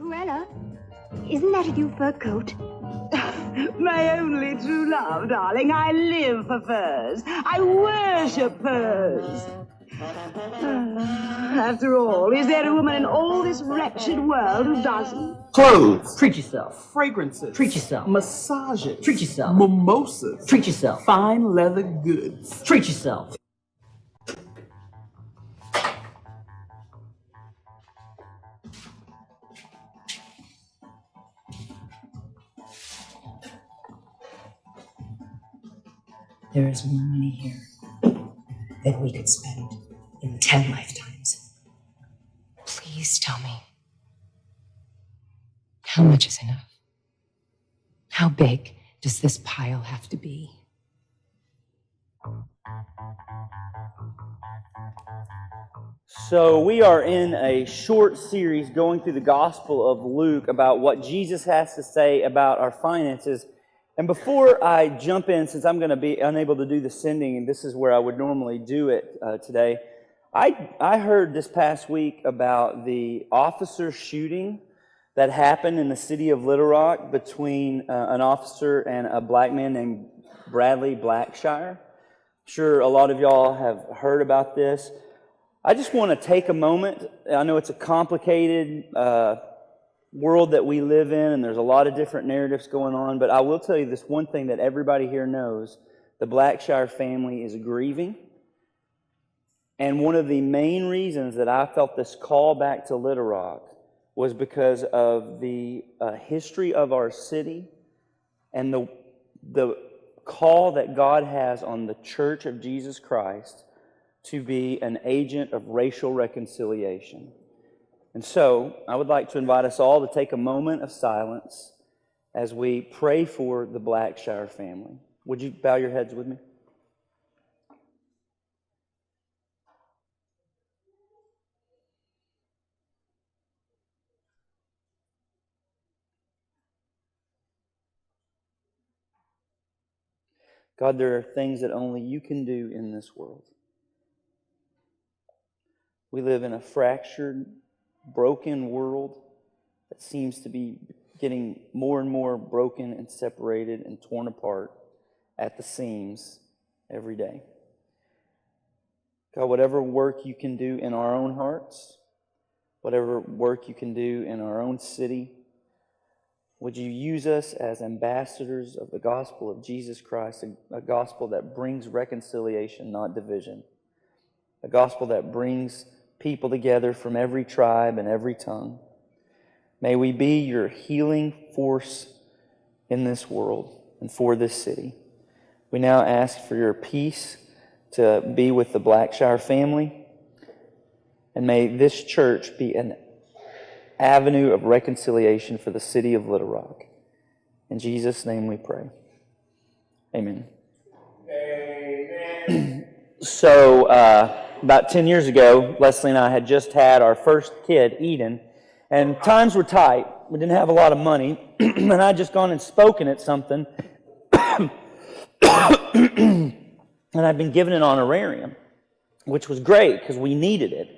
Cruella, isn't that a new fur coat? My only true love, darling. I live for furs. I worship furs. After all, is there a woman in all this wretched world who doesn't? Clothes. Treat yourself. Fragrances. Treat yourself. Massages. Treat yourself. Mimosas. Treat yourself. Fine leather goods. Treat yourself. There is more money here than we could spend in 10 lifetimes. Please tell me, how much is enough? How big does this pile have to be? So we are in a short series going through the Gospel of Luke about what Jesus has to say about our finances. And before I jump in, since I'm going to be unable to do the sending, and this is where I would normally do it today, I heard this past week about the officer shooting that happened in the city of Little Rock between an officer and a black man named Bradley Blackshire. I'm sure a lot of y'all have heard about this. I just want to take a moment. I know it's a complicated world that we live in, and there's a lot of different narratives going on, but I will tell you this one thing that everybody here knows: the Blackshire family is grieving. And one of the main reasons that I felt this call back to Little Rock was because of the history of our city and the call that God has on the Church of Jesus Christ to be an agent of racial reconciliation. And so, I would like to invite us all to take a moment of silence as we pray for the Blackshire family. Would you bow your heads with me? God, there are things that only you can do in this world. We live in a fractured, broken world that seems to be getting more and more broken and separated and torn apart at the seams every day. God, whatever work you can do in our own hearts, whatever work you can do in our own city, would you use us as ambassadors of the gospel of Jesus Christ, a gospel that brings reconciliation, not division, a gospel that brings people together from every tribe and every tongue. May we be your healing force in this world and for this city. We now ask for your peace to be with the Blackshire family, and may this church be an avenue of reconciliation for the city of Little Rock. In Jesus' name we pray. Amen. Amen. So, about 10 years ago, Leslie and I had just had our first kid, Eden, and times were tight. We didn't have a lot of money, and I'd just gone and spoken at something, and I'd been given an honorarium, which was great because we needed it.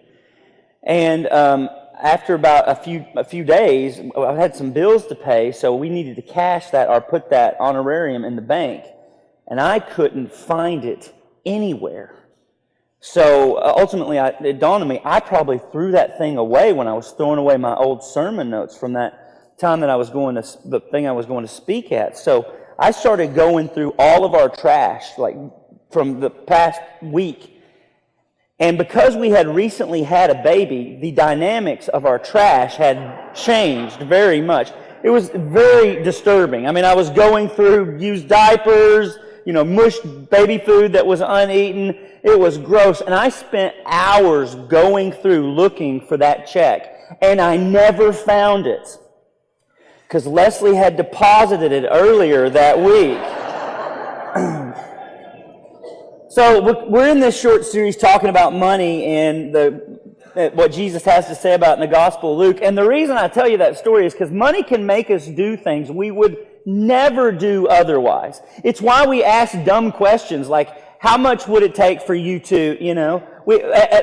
And after about a few days, I had some bills to pay, so we needed to cash that or put that honorarium in the bank, and I couldn't find it anywhere. So ultimately, it dawned on me, I probably threw that thing away when I was throwing away my old sermon notes from that time that the thing I was going to speak at. So I started going through all of our trash, like from the past week. And because we had recently had a baby, the dynamics of our trash had changed very much. It was very disturbing. I mean, I was going through used diapers, mushed baby food that was uneaten. It was gross. And I spent hours going through looking for that check. And I never found it, because Leslie had deposited it earlier that week. So we're in this short series talking about money and what Jesus has to say about in the Gospel of Luke. And the reason I tell you that story is because money can make us do things we would never do otherwise. It's why we ask dumb questions like, how much would it take for you to,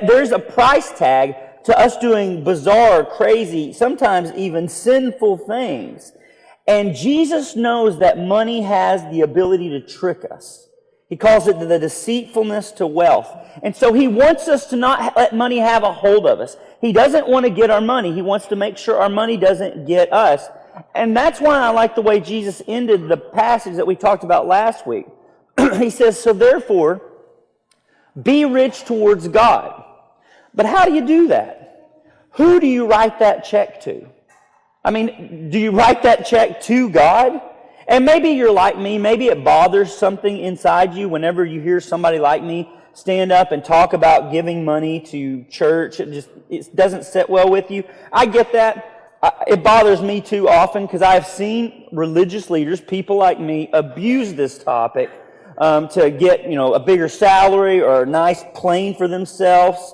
there's a price tag to us doing bizarre, crazy, sometimes even sinful things. And Jesus knows that money has the ability to trick us. He calls it the deceitfulness to wealth. And so he wants us to not let money have a hold of us. He doesn't want to get our money. He wants to make sure our money doesn't get us. And that's why I like the way Jesus ended the passage that we talked about last week. He says, so therefore, be rich towards God. But how do you do that? Who do you write that check to? I mean, do you write that check to God? And maybe you're like me. Maybe it bothers something inside you whenever you hear somebody like me stand up and talk about giving money to church. It doesn't sit well with you. I get that. It bothers me too often because I've seen religious leaders, people like me, abuse this topic to get, a bigger salary or a nice plane for themselves,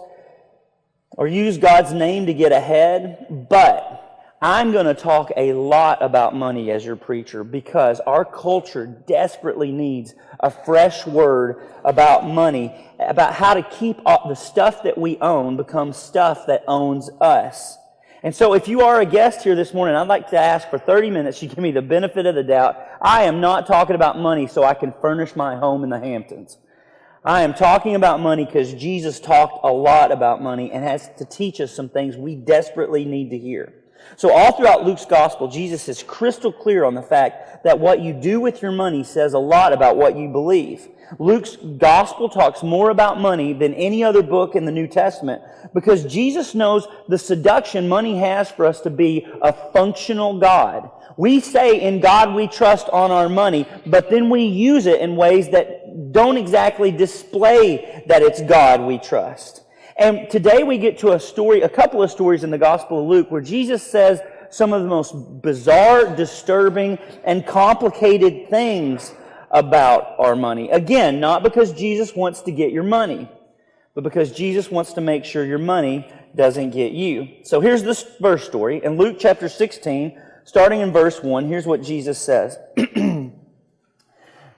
or use God's name to get ahead. But I'm going to talk a lot about money as your preacher because our culture desperately needs a fresh word about money, about how to keep the stuff that we own become stuff that owns us. And so if you are a guest here this morning, I'd like to ask for 30 minutes you give me the benefit of the doubt. I am not talking about money so I can furnish my home in the Hamptons. I am talking about money because Jesus talked a lot about money and has to teach us some things we desperately need to hear. So all throughout Luke's gospel, Jesus is crystal clear on the fact that what you do with your money says a lot about what you believe. Luke's gospel talks more about money than any other book in the New Testament because Jesus knows the seduction money has for us to be a functional God. We say in God we trust on our money, but then we use it in ways that don't exactly display that it's God we trust. And today we get to a couple of stories in the Gospel of Luke where Jesus says some of the most bizarre, disturbing, and complicated things about our money. Again, not because Jesus wants to get your money, but because Jesus wants to make sure your money doesn't get you. So here's this verse story. In Luke chapter 16, starting in verse 1, here's what Jesus says.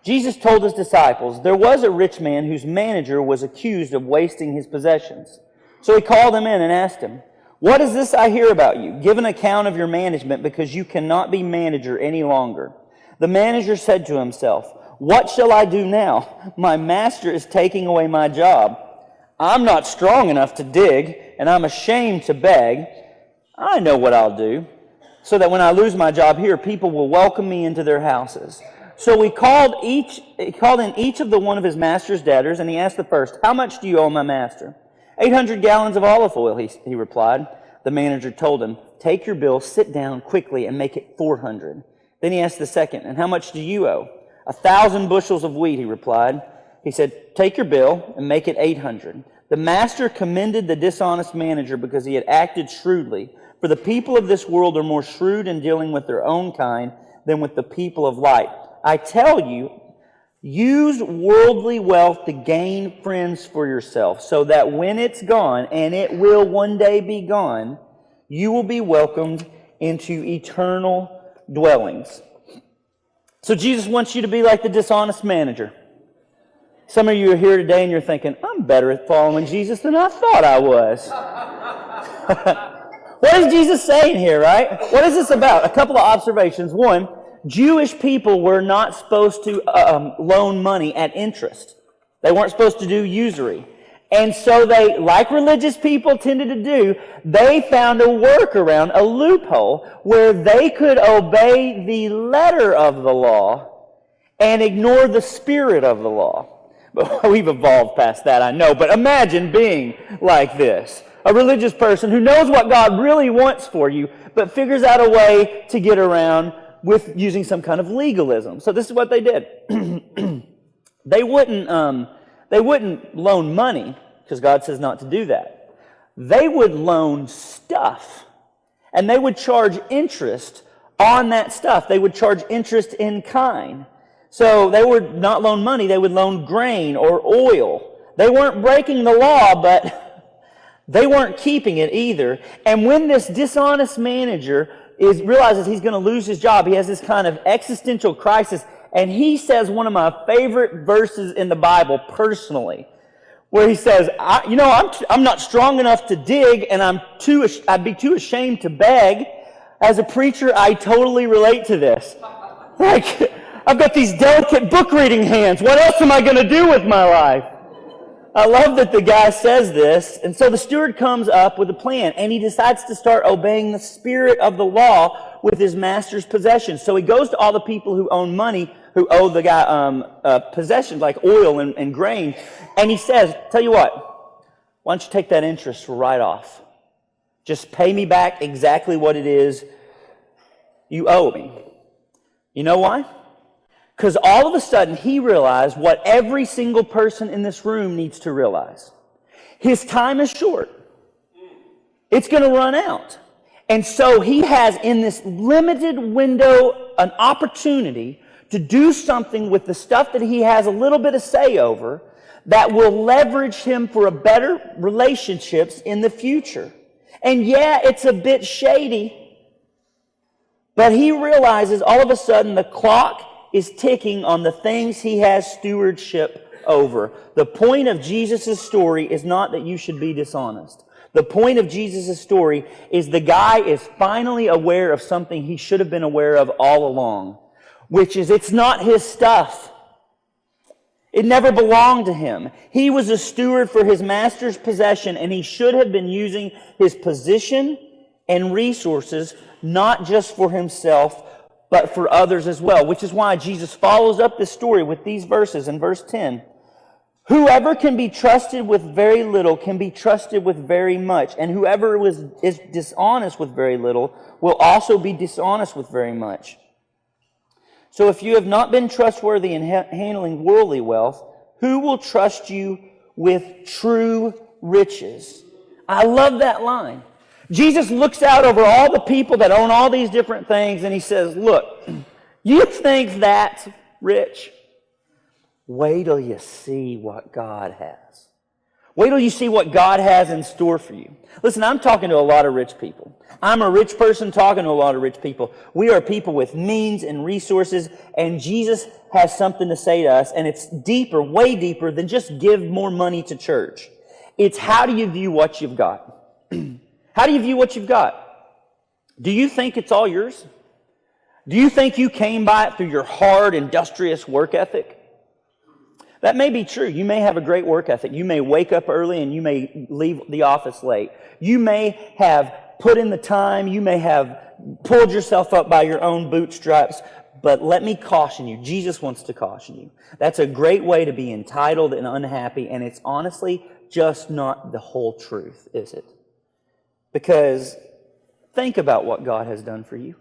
Jesus told his disciples, there was a rich man whose manager was accused of wasting his possessions. So he called him in and asked him, what is this I hear about you? Give an account of your management because you cannot be manager any longer. The manager said to himself, what shall I do now? My master is taking away my job. I'm not strong enough to dig, and I'm ashamed to beg. I know what I'll do, so that when I lose my job here, people will welcome me into their houses. So he called in each of one of his master's debtors, and he asked the first, how much do you owe my master? 800 gallons of olive oil, he replied. The manager told him, take your bill, sit down quickly, and make it 400. Then he asked the second, and how much do you owe? 1,000 bushels of wheat, he replied. He said, take your bill and make it 800. The master commended the dishonest manager because he had acted shrewdly. For the people of this world are more shrewd in dealing with their own kind than with the people of light. I tell you, use worldly wealth to gain friends for yourself, so that when it's gone, and it will one day be gone, you will be welcomed into eternal dwellings. So Jesus wants you to be like the dishonest manager. Some of you are here today and you're thinking, I'm better at following Jesus than I thought I was. What is Jesus saying here, right? What is this about? A couple of observations. One, Jewish people were not supposed to loan money at interest. They weren't supposed to do usury. And so they, like religious people tended to do, they found a workaround, a loophole, where they could obey the letter of the law and ignore the spirit of the law. But we've evolved past that, I know. But imagine being like this. A religious person who knows what God really wants for you, but figures out a way to get around with using some kind of legalism. So this is what they did. They wouldn't loan money, because God says not to do that. They would loan stuff, and they would charge interest on that stuff. They would charge interest in kind. So they would not loan money, they would loan grain or oil. They weren't breaking the law, but they weren't keeping it either. And when this dishonest manager realizes he's going to lose his job, he has this kind of existential crisis, and he says one of my favorite verses in the Bible personally. where he says, I'm not strong enough to dig, and I'd be too ashamed to beg. As a preacher, I totally relate to this. Like, I've got these delicate book reading hands. What else am I going to do with my life? I love that the guy says this. And so the steward comes up with a plan, and he decides to start obeying the spirit of the law with his master's possessions. So he goes to all the people who own money, who owe the guy possessions like oil and grain, and he says, tell you what, why don't you take that interest right off? Just pay me back exactly what it is you owe me. You know why? Because all of a sudden he realized what every single person in this room needs to realize. His time is short. It's going to run out. And so he has in this limited window an opportunity to do something with the stuff that he has a little bit of say over that will leverage him for a better relationships in the future. And yeah, it's a bit shady, but he realizes all of a sudden the clock is ticking on the things he has stewardship over. The point of Jesus' story is not that you should be dishonest. The point of Jesus' story is the guy is finally aware of something he should have been aware of all along, which is it's not his stuff. It never belonged to him. He was a steward for his master's possession, and he should have been using his position and resources not just for himself, but for others as well, which is why Jesus follows up this story with these verses in verse 10. Whoever can be trusted with very little can be trusted with very much, and whoever is dishonest with very little will also be dishonest with very much. So if you have not been trustworthy in handling worldly wealth, who will trust you with true riches? I love that line. Jesus looks out over all the people that own all these different things, and he says, look, you think that's rich? Wait till you see what God has. Wait till you see what God has in store for you. Listen, I'm talking to a lot of rich people. I'm a rich person talking to a lot of rich people. We are people with means and resources, and Jesus has something to say to us, and it's deeper, way deeper than just give more money to church. It's how do you view what you've got? How do you view what you've got? Do you think it's all yours? Do you think you came by it through your hard, industrious work ethic? That may be true. You may have a great work ethic. You may wake up early and you may leave the office late. You may have put in the time. You may have pulled yourself up by your own bootstraps. But let me caution you. Jesus wants to caution you. That's a great way to be entitled and unhappy, and it's honestly just not the whole truth, is it? Because think about what God has done for you.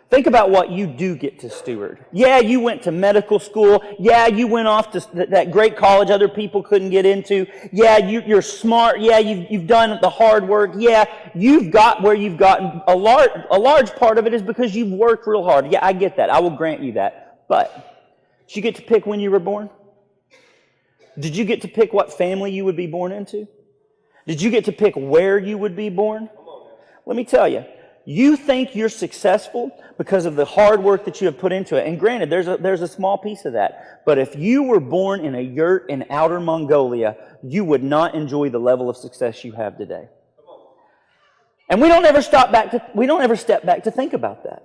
Think about what you do get to steward. Yeah, you went to medical school. Yeah, you went off to that great college other people couldn't get into. Yeah, you're smart. Yeah, you've done the hard work. Yeah, you've got where you've gotten. A large part of it is because you've worked real hard. Yeah, I get that. I will grant you that. But did you get to pick when you were born? Did you get to pick what family you would be born into? Did you get to pick where you would be born? Let me tell you, you think you're successful because of the hard work that you have put into it. And granted, there's a small piece of that. But if you were born in a yurt in outer Mongolia, you would not enjoy the level of success you have today. And we don't ever step back to think about that.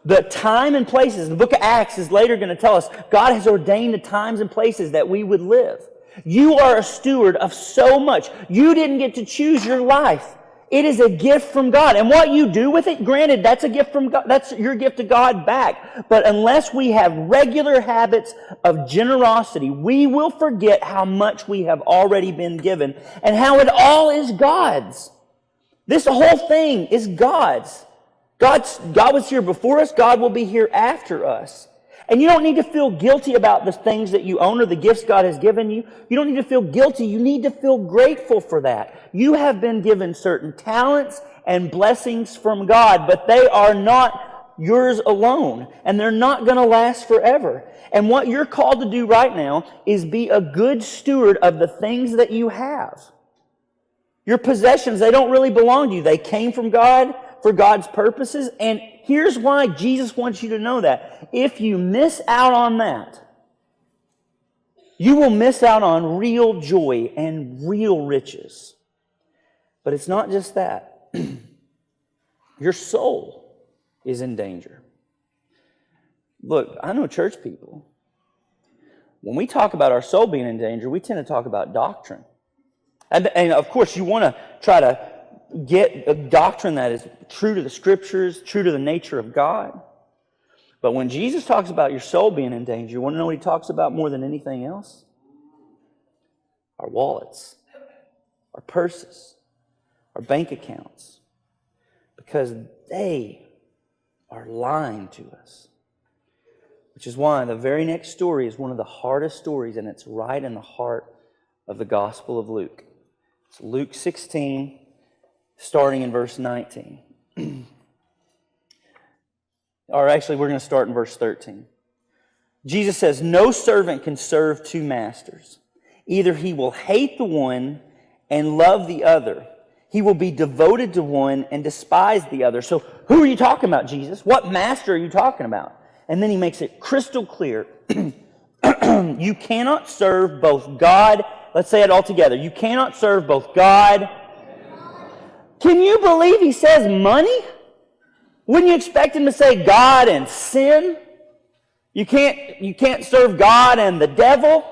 The time and places, the book of Acts is later going to tell us, God has ordained the times and places that we would live. You are a steward of so much. You didn't get to choose your life. It is a gift from God. And what you do with it, granted, that's a gift from God. That's your gift to God back. But unless we have regular habits of generosity, we will forget how much we have already been given and how it all is God's. This whole thing is God's. God was here before us. God will be here after us. And you don't need to feel guilty about the things that you own or the gifts God has given you. You don't need to feel guilty. You need to feel grateful for that. You have been given certain talents and blessings from God, but they are not yours alone, and they're not going to last forever. And what you're called to do right now is be a good steward of the things that you have. Your possessions, they don't really belong to you. They came from God for God's purposes, and here's why Jesus wants you to know that. If you miss out on that, You will miss out on real joy and real riches. But it's not just that. Your soul is in danger. Look, I know church people. When we talk about our soul being in danger, we tend to talk about doctrine. And of course, you want to try to get a doctrine that is true to the Scriptures, true to the nature of God. But when Jesus talks about your soul being in danger, you want to know what he talks about more than anything else? Our wallets, our purses, our bank accounts. Because they are lying to us. Which is why the very next story is one of the hardest stories, and it's right in the heart of the Gospel of Luke. It's Luke 16, starting in verse 19. Or actually, we're going to start in verse 13. Jesus says, "No servant can serve two masters. Either he will hate the one and love the other. He will be devoted to one and despise the other." So who are you talking about, Jesus? What master are you talking about? And then he makes it crystal clear. You cannot serve both God. Let's say it all together. You cannot serve both God. Can you believe he says money? Wouldn't you expect him to say God and sin? You can't serve God and the devil.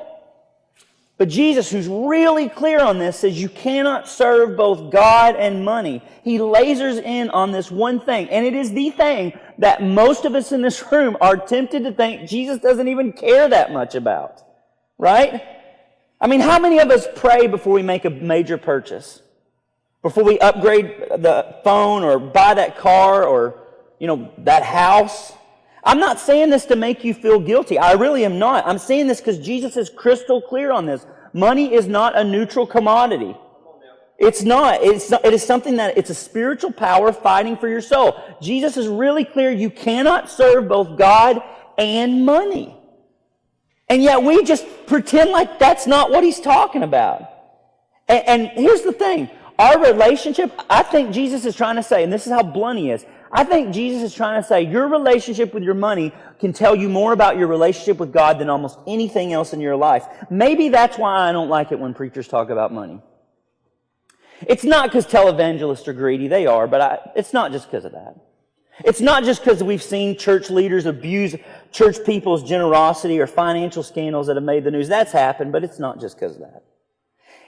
But Jesus, who's really clear on this, says you cannot serve both God and money. He lasers in on this one thing, and it is the thing that most of us in this room are tempted to think Jesus doesn't even care that much about. Right? I mean, how many of us pray before we make a major purchase? Before we upgrade the phone or buy that car or, that house? I'm not saying this to make you feel guilty. I really am not. I'm saying this because Jesus is crystal clear on this. Money is not a neutral commodity. It's not. It is something that it's a spiritual power fighting for your soul. Jesus is really clear. You cannot serve both God and money. And yet we just pretend like that's not what he's talking about. And here's the thing. Our relationship, I think Jesus is trying to say, and this is how blunt he is, I think Jesus is trying to say your relationship with your money can tell you more about your relationship with God than almost anything else in your life. Maybe that's why I don't like it when preachers talk about money. It's not because televangelists are greedy. They are, but it's not just because of that. It's not just because we've seen church leaders abuse church people's generosity or financial scandals that have made the news. That's happened, but it's not just because of that.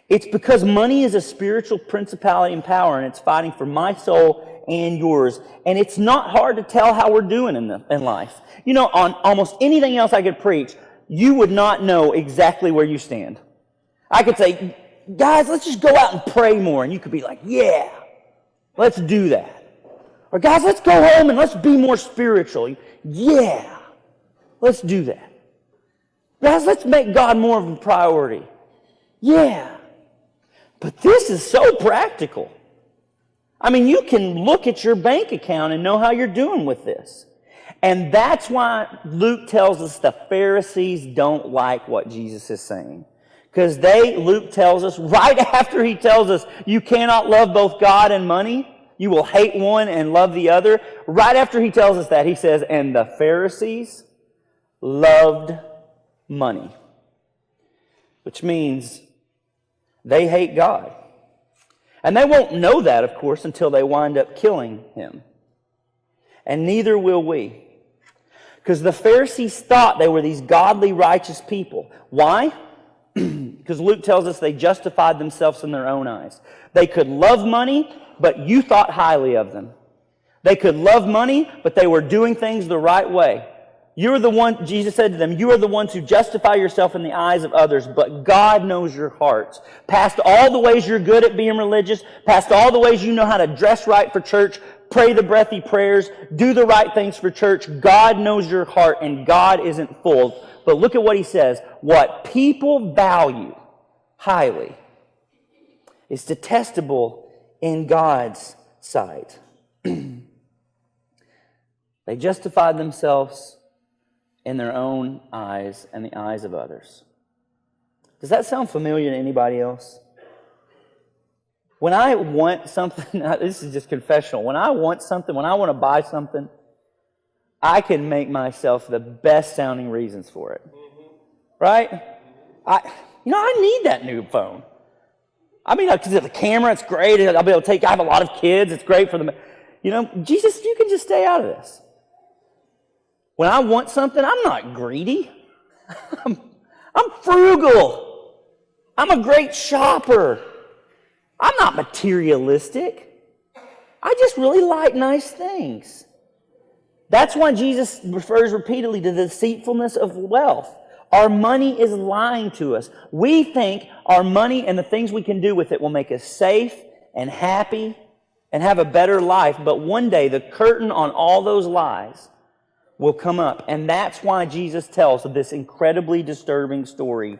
It's because money is a spiritual principality and power, and it's fighting for my soul and yours. And it's not hard to tell how we're doing in life. On almost anything else I could preach, you would not know exactly where you stand. I could say, guys, let's just go out and pray more. And you could be like, yeah, let's do that. Or guys, let's go home and let's be more spiritual. Yeah, let's do that. Guys, let's make God more of a priority. Yeah. But this is so practical. I mean, you can look at your bank account and know how you're doing with this. And that's why Luke tells us the Pharisees don't like what Jesus is saying. Because Luke tells us, right after he tells us you cannot love both God and money, you will hate one and love the other. Right after he tells us that, he says, and the Pharisees loved money. Which means they hate God. And they won't know that, of course, until they wind up killing him. And neither will we. Because the Pharisees thought they were these godly, righteous people. Why? Because Luke tells us they justified themselves in their own eyes. They could love money, but you thought highly of them. They could love money, but they were doing things the right way. You're the one, Jesus said to them, you are the ones who justify yourself in the eyes of others, but God knows your hearts. Past all the ways you're good at being religious, past all the ways you know how to dress right for church, pray the breathy prayers, do the right things for church, God knows your heart, and God isn't fooled. But look at what he says. What people value highly is detestable in God's sight. They justified themselves in their own eyes and the eyes of others. Does that sound familiar to anybody else? When I want something, this is just confessional. When I want something, when I want to buy something, I can make myself the best sounding reasons for it. Right? I need that new phone. I mean, because of the camera, it's great. I'll be able to I have a lot of kids. It's great for them. Jesus, you can just stay out of this. When I want something, I'm not greedy. I'm frugal. I'm a great shopper. I'm not materialistic. I just really like nice things. That's why Jesus refers repeatedly to the deceitfulness of wealth. Our money is lying to us. We think our money and the things we can do with it will make us safe and happy and have a better life. But one day, the curtain on all those lies will come up. And that's why Jesus tells this incredibly disturbing story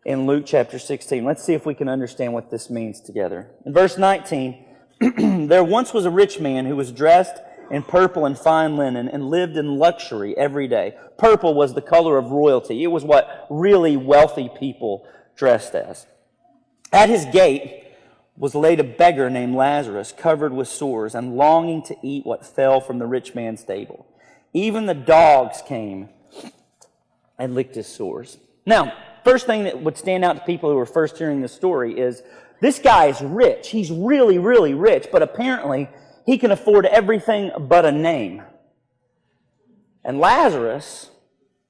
in Luke chapter 16. Let's see if we can understand what this means together. In verse 19, there once was a rich man who was dressed in purple and fine linen and lived in luxury every day. Purple was the color of royalty. It was what really wealthy people dressed as. At his gate was laid a beggar named Lazarus, covered with sores and longing to eat what fell from the rich man's table. Even the dogs came and licked his sores. Now, first thing that would stand out to people who were first hearing this story is this guy is rich. He's really, really rich, but apparently he can afford everything but a name. And Lazarus,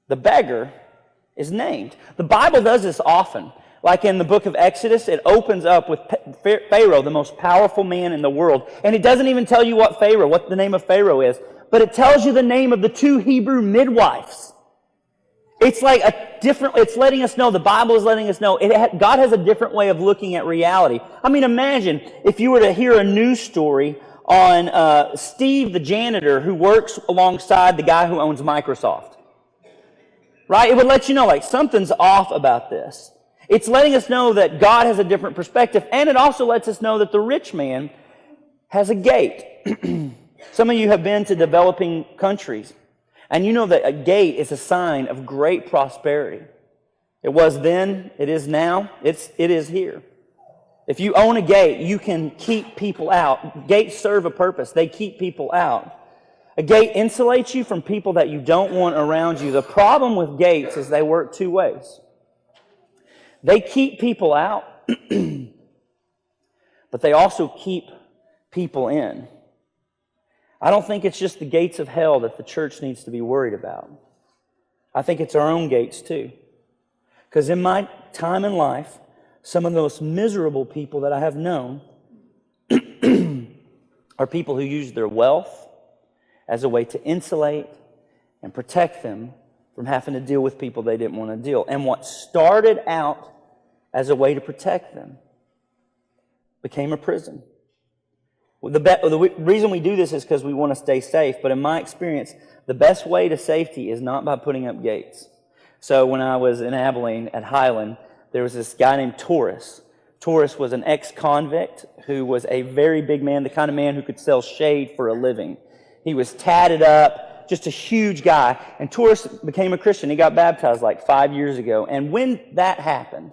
the beggar, is named. The Bible does this often. Like in the book of Exodus, it opens up with Pharaoh, the most powerful man in the world. And it doesn't even tell you what the name of Pharaoh is, but it tells you the name of the 2 Hebrew midwives. It's like it's letting us know, the Bible is letting us know, God has a different way of looking at reality. I mean, imagine if you were to hear a news story on Steve, the janitor, who works alongside the guy who owns Microsoft. Right? It would let you know, like, something's off about this. It's letting us know that God has a different perspective, and it also lets us know that the rich man has a gate. Some of you have been to developing countries, and you know that a gate is a sign of great prosperity. It was then, it is now, it is here. If you own a gate, you can keep people out. Gates serve a purpose. They keep people out. A gate insulates you from people that you don't want around you. The problem with gates is they work 2 ways. They keep people out, but they also keep people in. I don't think it's just the gates of hell that the church needs to be worried about. I think it's our own gates too. Because in my time in life, some of the most miserable people that I have known are people who use their wealth as a way to insulate and protect them from having to deal with people they didn't want to deal. And what started out as a way to protect them became a prison. The reason we do this is because we want to stay safe, but in my experience, the best way to safety is not by putting up gates. So when I was in Abilene at Highland, there was this guy named Taurus. Taurus was an ex-convict who was a very big man, the kind of man who could sell shade for a living. He was tatted up, just a huge guy. And Taurus became a Christian. He got baptized like 5 years ago. And when that happened,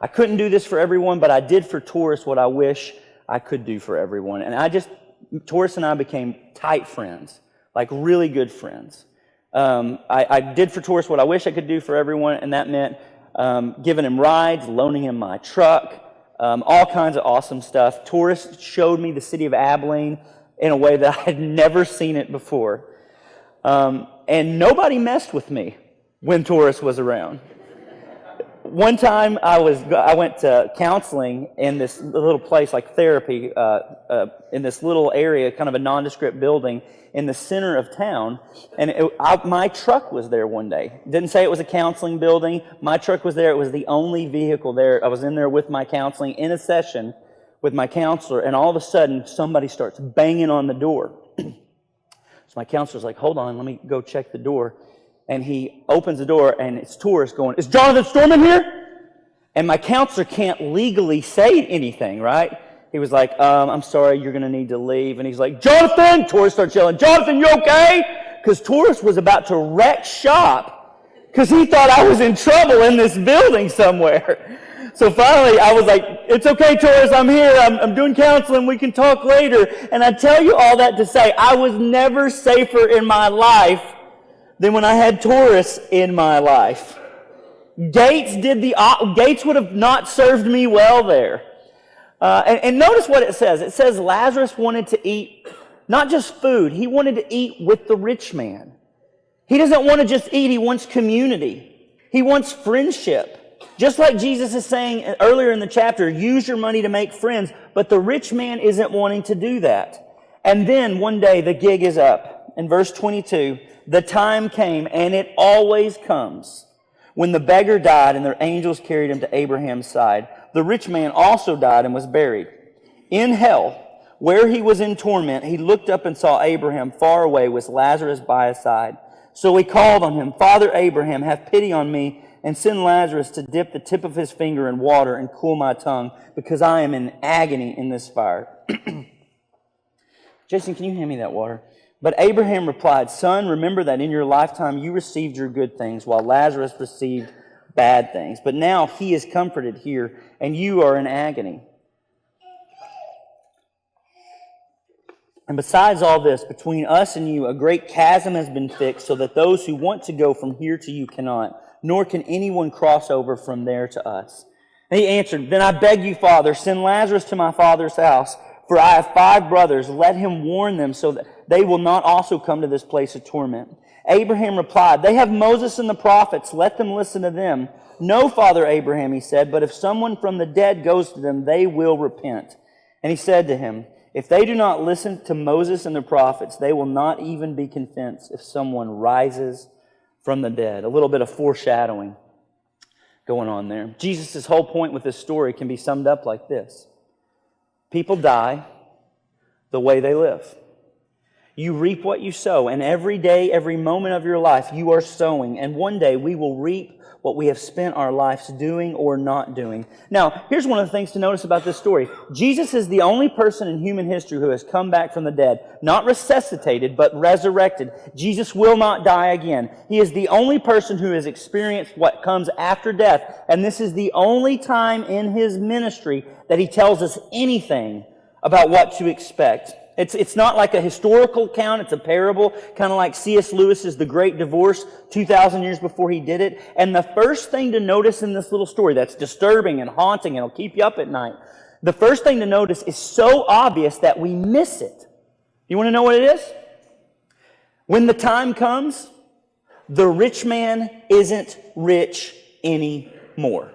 I couldn't do this for everyone, but I did for Taurus what I wish I could do for everyone. And Taurus and I became tight friends, like really good friends. I did for Taurus what I wish I could do for everyone, and that meant giving him rides, loaning him my truck, all kinds of awesome stuff. Taurus showed me the city of Abilene in a way that I had never seen it before. And nobody messed with me when Taurus was around. One time I went to counseling in this little place, like therapy, in this little area, kind of a nondescript building in the center of town. And my truck was there one day. Didn't say it was a counseling building. My truck was there. It was the only vehicle there. I was in there with my counseling in a session with my counselor. And all of a sudden, somebody starts banging on the door. So my counselor's like, hold on, let me go check the door. And he opens the door, and it's Taurus going, "Is Jonathan Storman here?" And my counselor can't legally say anything, right? He was like, "I'm sorry, you're going to need to leave." And he's like, "Jonathan!" Taurus starts yelling, "Jonathan, you okay?" Because Taurus was about to wreck shop because he thought I was in trouble in this building somewhere. So finally, I was like, "It's okay, Taurus, I'm here. I'm doing counseling. We can talk later." And I tell you all that to say, I was never safer in my life than when I had Taurus in my life. Gates Gates would have not served me well there. And notice what it says. It says Lazarus wanted to eat not just food, he wanted to eat with the rich man. He doesn't want to just eat, he wants community. He wants friendship. Just like Jesus is saying earlier in the chapter, use your money to make friends, but the rich man isn't wanting to do that. And then one day the gig is up. In verse 22, the time came, and it always comes, when the beggar died and the angels carried him to Abraham's side. The rich man also died and was buried. In hell, where he was in torment, he looked up and saw Abraham far away with Lazarus by his side. So he called on him, Father Abraham, have pity on me and send Lazarus to dip the tip of his finger in water and cool my tongue, because I am in agony in this fire. Jason, can you hand me that water? But Abraham replied, Son, remember that in your lifetime you received your good things, while Lazarus received bad things. But now he is comforted here, and you are in agony. And besides all this, between us and you, a great chasm has been fixed, so that those who want to go from here to you cannot, nor can anyone cross over from there to us. And he answered, Then I beg you, Father, send Lazarus to my father's house, for I have 5 brothers. Let him warn them, so that they will not also come to this place of torment. Abraham replied, They have Moses and the prophets. Let them listen to them. No, Father Abraham, he said, but if someone from the dead goes to them, they will repent. And he said to him, If they do not listen to Moses and the prophets, they will not even be convinced if someone rises from the dead. A little bit of foreshadowing going on there. Jesus' whole point with this story can be summed up like this. People die the way they live. You reap what you sow, and every day, every moment of your life, you are sowing. And one day we will reap what we have spent our lives doing or not doing. Now, here's one of the things to notice about this story. Jesus is the only person in human history who has come back from the dead, not resuscitated, but resurrected. Jesus will not die again. He is the only person who has experienced what comes after death, and this is the only time in his ministry that he tells us anything about what to expect. It's not like a historical account, it's a parable, kind of like C.S. Lewis's The Great Divorce 2,000 years before he did it. And the first thing to notice in this little story that's disturbing and haunting and it'll keep you up at night, the first thing to notice is so obvious that we miss it. You want to know what it is? When the time comes, the rich man isn't rich anymore.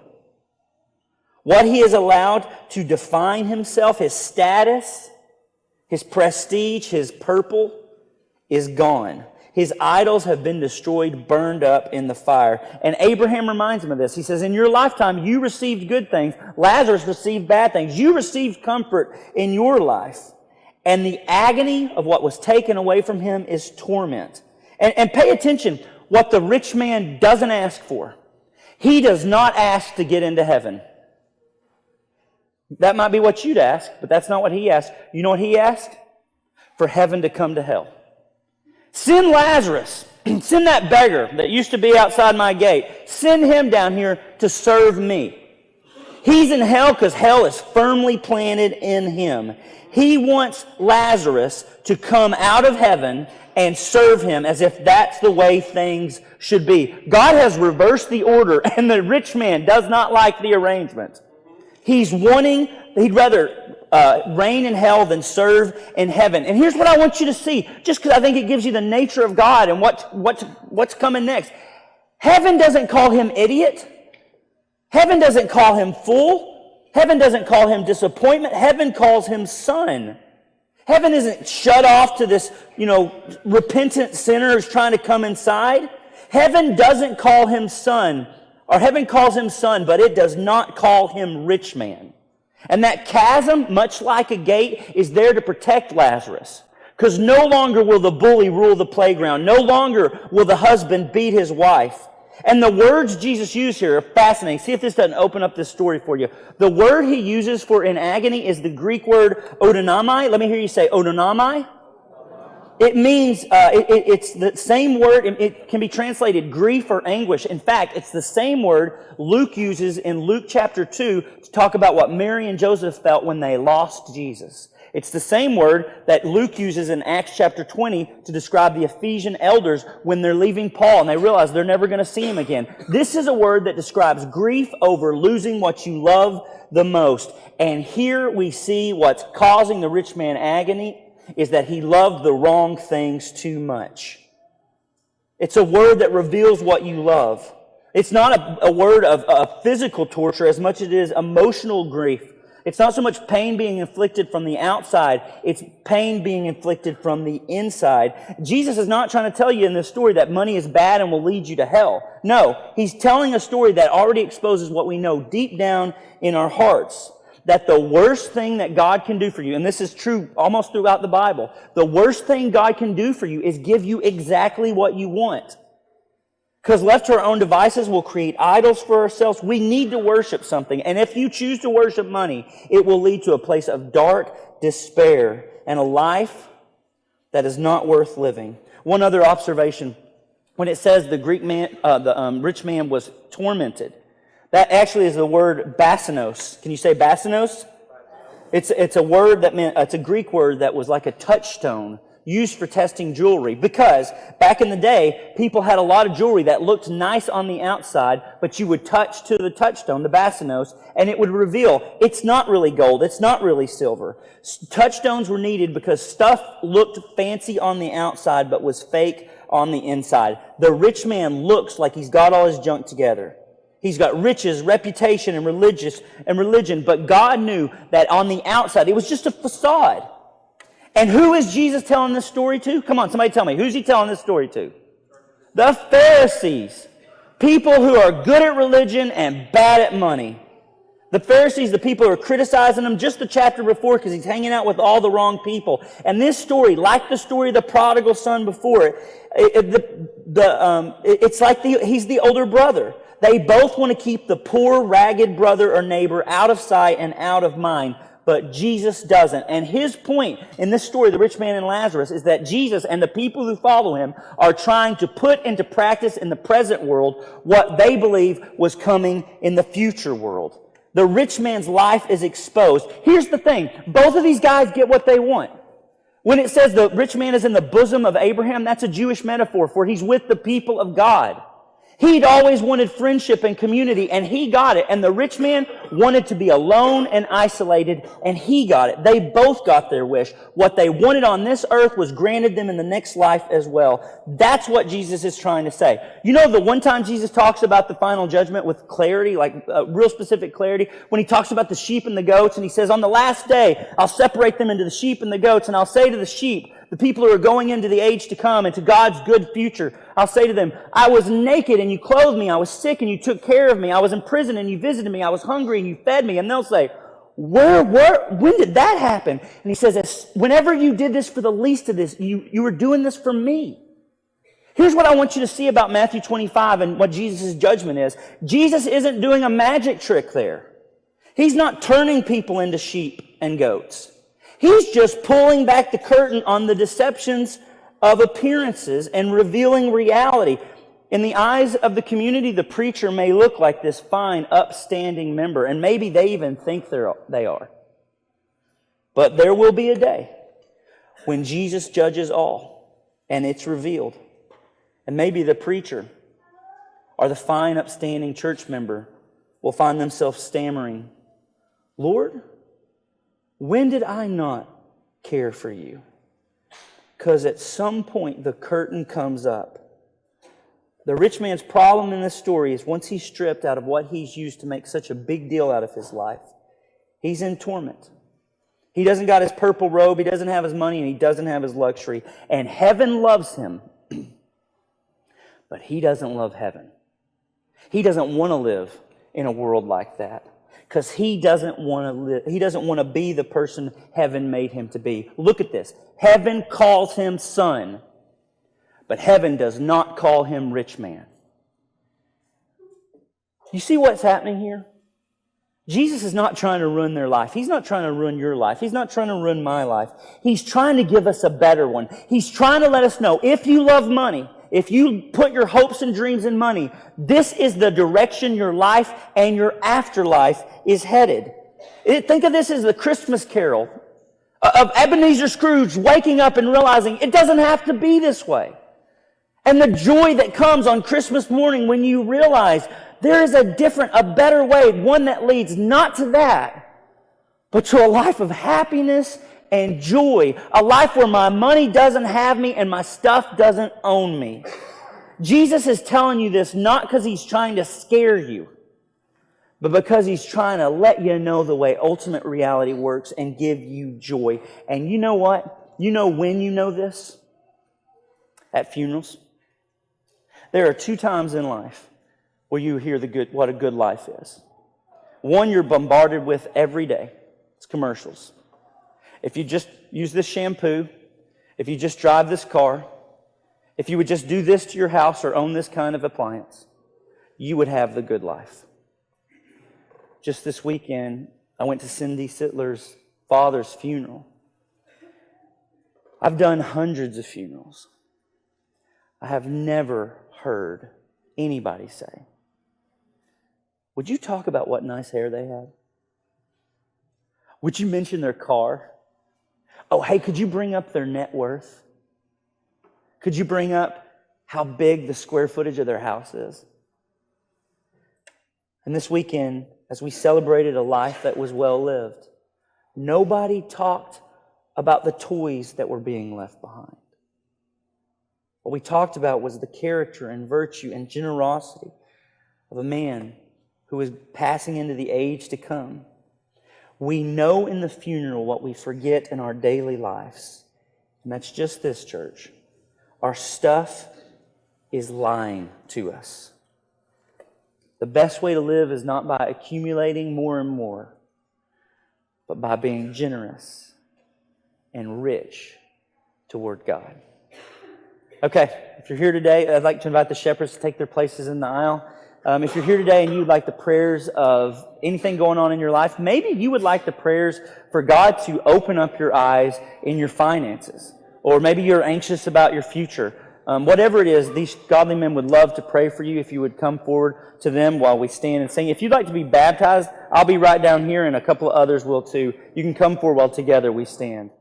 What he has allowed to define himself, his status, his prestige, his purple, is gone. His idols have been destroyed, burned up in the fire. And Abraham reminds him of this. He says, in your lifetime, you received good things. Lazarus received bad things. You received comfort in your life. And the agony of what was taken away from him is torment. And pay attention, what the rich man doesn't ask for. He does not ask to get into heaven. That might be what you'd ask, but that's not what he asked. You know what he asked? For heaven to come to hell. Send Lazarus. Send that beggar that used to be outside my gate. Send him down here to serve me. He's in hell because hell is firmly planted in him. He wants Lazarus to come out of heaven and serve him as if that's the way things should be. God has reversed the order, and the rich man does not like the arrangement. He'd rather reign in hell than serve in heaven. And here's what I want you to see, just because I think it gives you the nature of God and what's coming next. Heaven doesn't call him idiot. Heaven doesn't call him fool. Heaven doesn't call him disappointment. Heaven calls him son. Heaven isn't shut off to this, repentant sinner who's trying to come inside. Heaven doesn't call him son. Or heaven calls him son, but it does not call him rich man. And that chasm, much like a gate, is there to protect Lazarus. Because no longer will the bully rule the playground. No longer will the husband beat his wife. And the words Jesus used here are fascinating. See if this doesn't open up this story for you. The word he uses for in agony is the Greek word odonamai. Let me hear you say odonamai. It means, it's the same word, it can be translated grief or anguish. In fact, it's the same word Luke uses in Luke chapter 2 to talk about what Mary and Joseph felt when they lost Jesus. It's the same word that Luke uses in Acts chapter 20 to describe the Ephesian elders when they're leaving Paul and they realize they're never going to see him again. This is a word that describes grief over losing what you love the most. And here we see what's causing the rich man agony is that he loved the wrong things too much. It's a word that reveals what you love. It's not a word of physical torture as much as it is emotional grief. It's not so much pain being inflicted from the outside, it's pain being inflicted from the inside. Jesus is not trying to tell you in this story that money is bad and will lead you to hell. No, he's telling a story that already exposes what we know deep down in our hearts. That the worst thing that God can do for you, and this is true almost throughout the Bible, the worst thing God can do for you is give you exactly what you want. Because left to our own devices, we'll create idols for ourselves. We need to worship something. And if you choose to worship money, it will lead to a place of dark despair and a life that is not worth living. One other observation. When it says the rich man was tormented, that actually is the word basinos. Can you say basinos? It's a word that meant, it's a Greek word that was like a touchstone used for testing jewelry, because back in the day, people had a lot of jewelry that looked nice on the outside, but you would touch to the touchstone, the basinos, and it would reveal it's not really gold, it's not really silver. Touchstones were needed because stuff looked fancy on the outside, but was fake on the inside. The rich man looks like he's got all his junk together. He's got riches, reputation, and religion, but God knew that on the outside, it was just a facade. And who is Jesus telling this story to? Come on, somebody tell me. Who's he telling this story to? The Pharisees. People who are good at religion and bad at money. The Pharisees, the people who are criticizing him just the chapter before because he's hanging out with all the wrong people. And this story, like the story of the prodigal son before it, it's like he's the older brother. They both want to keep the poor, ragged brother or neighbor out of sight and out of mind. But Jesus doesn't. And his point in this story, the rich man and Lazarus, is that Jesus and the people who follow him are trying to put into practice in the present world what they believe was coming in the future world. The rich man's life is exposed. Here's the thing. Both of these guys get what they want. When it says the rich man is in the bosom of Abraham, that's a Jewish metaphor for he's with the people of God. He'd always wanted friendship and community, and he got it. And the rich man wanted to be alone and isolated, and he got it. They both got their wish. What they wanted on this earth was granted them in the next life as well. That's what Jesus is trying to say. You know, the one time Jesus talks about the final judgment with clarity, like real specific clarity, when he talks about the sheep and the goats, and he says, on the last day, I'll separate them into the sheep and the goats, and I'll say to the sheep, the people who are going into the age to come and to God's good future, I'll say to them, I was naked and you clothed me. I was sick and you took care of me. I was in prison and you visited me. I was hungry and you fed me. And they'll say, when did that happen? And he says, whenever you did this for the least of this, you were doing this for me. Here's what I want you to see about Matthew 25 and what Jesus' judgment is. Jesus isn't doing a magic trick there. He's not turning people into sheep and goats. He's just pulling back the curtain on the deceptions of appearances and revealing reality. In the eyes of the community, the preacher may look like this fine, upstanding member, and maybe they even think they are. But there will be a day when Jesus judges all, and it's revealed. And maybe the preacher or the fine, upstanding church member will find themselves stammering, Lord, when did I not care for you? Because at some point the curtain comes up. The rich man's problem in this story is once he's stripped out of what he's used to make such a big deal out of his life, he's in torment. He doesn't got his purple robe, he doesn't have his money, and he doesn't have his luxury. And heaven loves him, but he doesn't love heaven. He doesn't want to live in a world like that. Because he doesn't want to live. He doesn't want to be the person heaven made him to be. Look at this. Heaven calls him son, but heaven does not call him rich man. You see what's happening here? Jesus is not trying to ruin their life. He's not trying to ruin your life. He's not trying to ruin my life. He's trying to give us a better one. He's trying to let us know, if you love money, if you put your hopes and dreams in money, this is the direction your life and your afterlife is headed. Think of this as the Christmas carol Of Ebenezer Scrooge waking up and realizing it doesn't have to be this way. And the joy that comes on Christmas morning when you realize there is a different, a better way, one that leads not to that, but to a life of happiness and joy. A life where my money doesn't have me and my stuff doesn't own me. Jesus is telling you this not because He's trying to scare you, but because He's trying to let you know the way ultimate reality works and give you joy. And you know what? You know when you know this? At funerals. There are 2 times in life where you hear what a good life is. One you're bombarded with every day. It's commercials. If you just use this shampoo, if you just drive this car, if you would just do this to your house or own this kind of appliance, you would have the good life. Just this weekend, I went to Cindy Sittler's father's funeral. I've done hundreds of funerals. I have never heard anybody say, "Would you talk about what nice hair they had? Would you mention their car? Oh, hey, could you bring up their net worth? Could you bring up how big the square footage of their house is?" And this weekend, as we celebrated a life that was well lived, nobody talked about the toys that were being left behind. What we talked about was the character and virtue and generosity of a man who is passing into the age to come. We know in the funeral what we forget in our daily lives. And that's just this, church. Our stuff is lying to us. The best way to live is not by accumulating more and more, but by being generous and rich toward God. Okay, if you're here today, I'd like to invite the shepherds to take their places in the aisle. If you're here today and you'd like the prayers of anything going on in your life, maybe you would like the prayers for God to open up your eyes in your finances. Or maybe you're anxious about your future. Whatever it is, these godly men would love to pray for you if you would come forward to them while we stand and sing. If you'd like to be baptized, I'll be right down here and a couple of others will too. You can come forward while together we stand.